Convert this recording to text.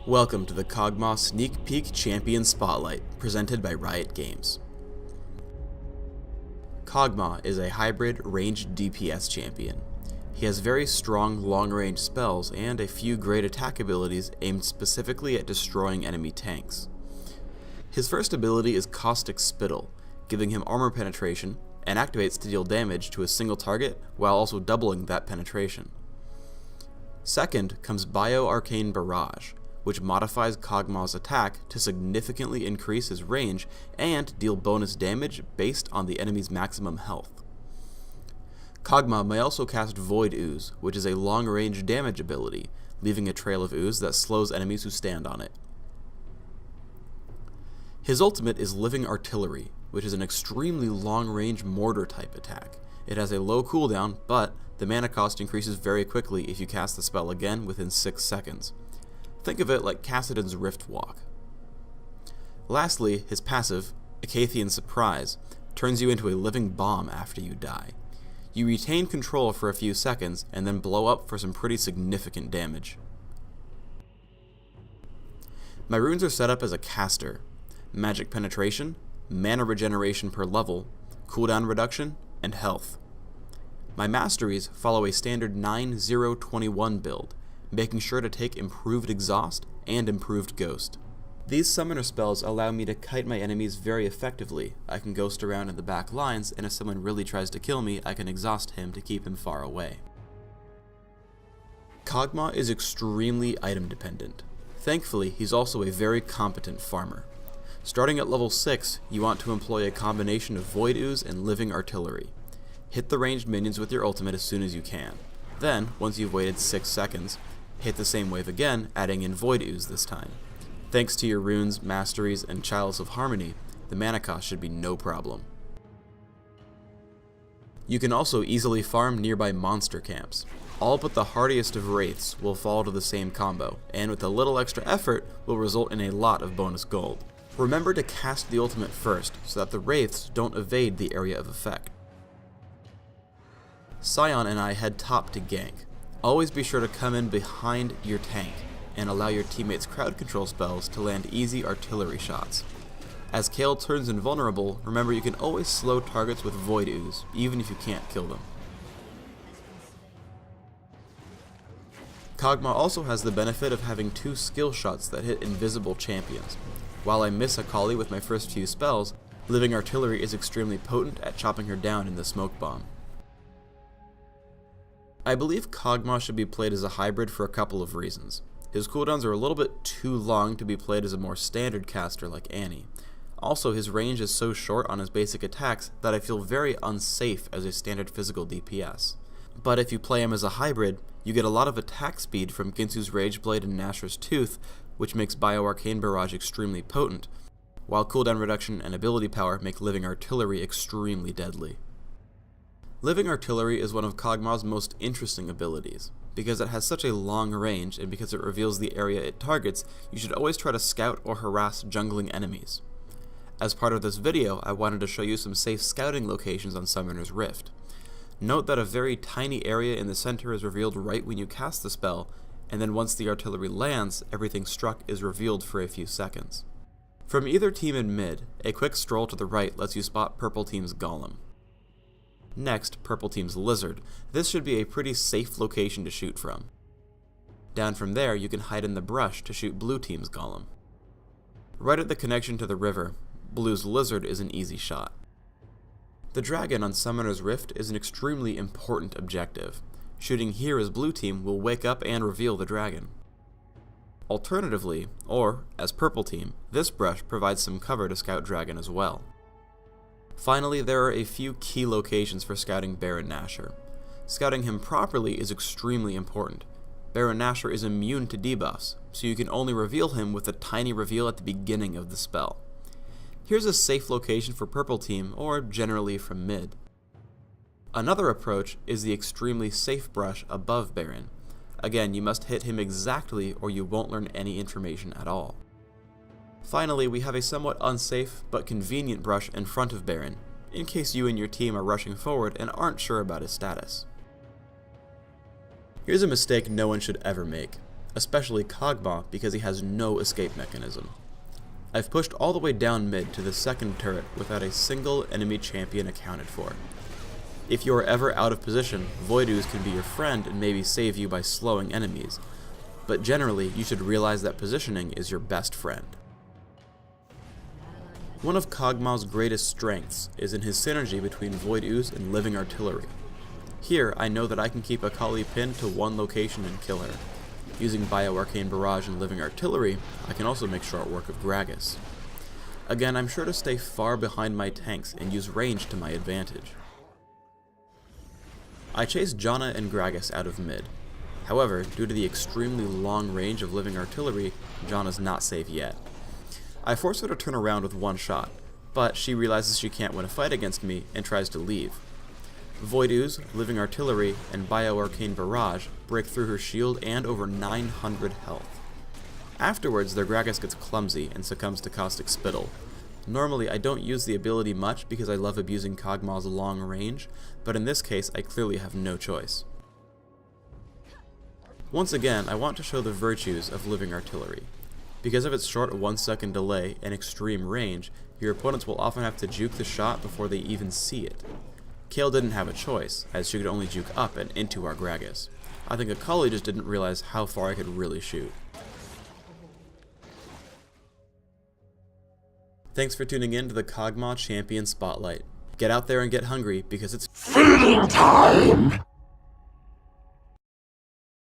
Welcome to the Kog'Maw Sneak Peek Champion Spotlight, presented by Riot Games. Kog'Maw is a hybrid ranged DPS champion. He has very strong long-range spells and a few great attack abilities aimed specifically at destroying enemy tanks. His first ability is Caustic Spittle, giving him armor penetration, and activates to deal damage to a single target while also doubling that penetration. Second comes Bio-Arcane Barrage, which modifies Kog'Maw's attack to significantly increase his range and deal bonus damage based on the enemy's maximum health. Kog'Maw may also cast Void Ooze, which is a long-range damage ability, leaving a trail of ooze that slows enemies who stand on it. His ultimate is Living Artillery, which is an extremely long-range mortar-type attack. It has a low cooldown, but the mana cost increases very quickly if you cast the spell again within 6 seconds. Think of it like Kassadin's Rift Walk. Lastly, his passive, Icathian Surprise, turns you into a living bomb after you die. You retain control for a few seconds and then blow up for some pretty significant damage. My runes are set up as a caster: Magic Penetration, Mana Regeneration per level, Cooldown Reduction, and Health. My masteries follow a standard 9-0-21 build, making sure to take Improved Exhaust and Improved Ghost. These summoner spells allow me to kite my enemies very effectively. I can ghost around in the back lines, and if someone really tries to kill me, I can exhaust him to keep him far away. Kog'Maw is extremely item dependent. Thankfully, he's also a very competent farmer. Starting at level 6, you want to employ a combination of Void Ooze and Living Artillery. Hit the ranged minions with your ultimate as soon as you can. Then, once you've waited 6 seconds, hit the same wave again, adding in Void Ooze this time. Thanks to your runes, masteries, and Chalice of Harmony, the mana cost should be no problem. You can also easily farm nearby monster camps. All but the hardiest of wraiths will fall to the same combo, and with a little extra effort will result in a lot of bonus gold. Remember to cast the ultimate first, so that the wraiths don't evade the area of effect. Scion and I head top to gank. Always be sure to come in behind your tank and allow your teammates' crowd control spells to land easy artillery shots. As Kayle turns invulnerable, remember you can always slow targets with Void Ooze, even if you can't kill them. Kog'Maw also has the benefit of having 2 skill shots that hit invisible champions. While I miss Akali with my first few spells, Living Artillery is extremely potent at chopping her down in the smoke bomb. I believe Kog'Maw should be played as a hybrid for a couple of reasons. His cooldowns are a little bit too long to be played as a more standard caster like Annie. Also, his range is so short on his basic attacks that I feel very unsafe as a standard physical DPS. But if you play him as a hybrid, you get a lot of attack speed from Ginsu's Rageblade and Nashor's Tooth, which makes Bio-Arcane Barrage extremely potent, while cooldown reduction and ability power make Living Artillery extremely deadly. Living Artillery is one of Kog'Maw's most interesting abilities. Because it has such a long range and because it reveals the area it targets, you should always try to scout or harass jungling enemies. As part of this video, I wanted to show you some safe scouting locations on Summoner's Rift. Note that a very tiny area in the center is revealed right when you cast the spell, and then once the artillery lands, everything struck is revealed for a few seconds. From either team in mid, a quick stroll to the right lets you spot Purple Team's Golem. Next, Purple Team's Lizard. This should be a pretty safe location to shoot from. Down from there, you can hide in the brush to shoot Blue Team's Golem. Right at the connection to the river, Blue's Lizard is an easy shot. The dragon on Summoner's Rift is an extremely important objective. Shooting here as Blue Team will wake up and reveal the dragon. Alternatively, or as Purple Team, this brush provides some cover to scout dragon as well. Finally, there are a few key locations for scouting Baron Nashor. Scouting him properly is extremely important. Baron Nashor is immune to debuffs, so you can only reveal him with a tiny reveal at the beginning of the spell. Here's a safe location for Purple Team, or generally from mid. Another approach is the extremely safe brush above Baron. Again, you must hit him exactly or you won't learn any information at all. Finally, we have a somewhat unsafe but convenient brush in front of Baron, in case you and your team are rushing forward and aren't sure about his status. Here's a mistake no one should ever make. especially Kog'Maw because he has no escape mechanism. I've pushed all the way down mid to the second turret without a single enemy champion accounted for. If you are ever out of position, Void Ooze can be your friend and maybe save you by slowing enemies, but generally you should realize that positioning is your best friend. One of Kog'Maw's greatest strengths is in his synergy between Void Ooze and Living Artillery. Here, I know that I can keep Akali pinned to one location and kill her. Using Bioarcane Barrage and Living Artillery, I can also make short work of Gragas. Again, I'm sure to stay far behind my tanks and use range to my advantage. I chase Janna and Gragas out of mid. However, due to the extremely long range of Living Artillery, Janna's not safe yet. I force her to turn around with one shot, but she realizes she can't win a fight against me and tries to leave. Void Ooze, Living Artillery, and Bioarcane Barrage break through her shield and over 900 health. Afterwards, their Gragas gets clumsy and succumbs to Caustic Spittle. Normally, I don't use the ability much because I love abusing Kog'Maw's long range, but in this case, I clearly have no choice. Once again, I want to show the virtues of Living Artillery. Because of its short 1-second delay and extreme range, your opponents will often have to juke the shot before they even see it. Kayle didn't have a choice, as she could only juke up and into our Gragas. I think Akali just didn't realize how far I could really shoot. Thanks for tuning in to the Kog'Maw Champion Spotlight. Get out there and get hungry, because it's feeding time!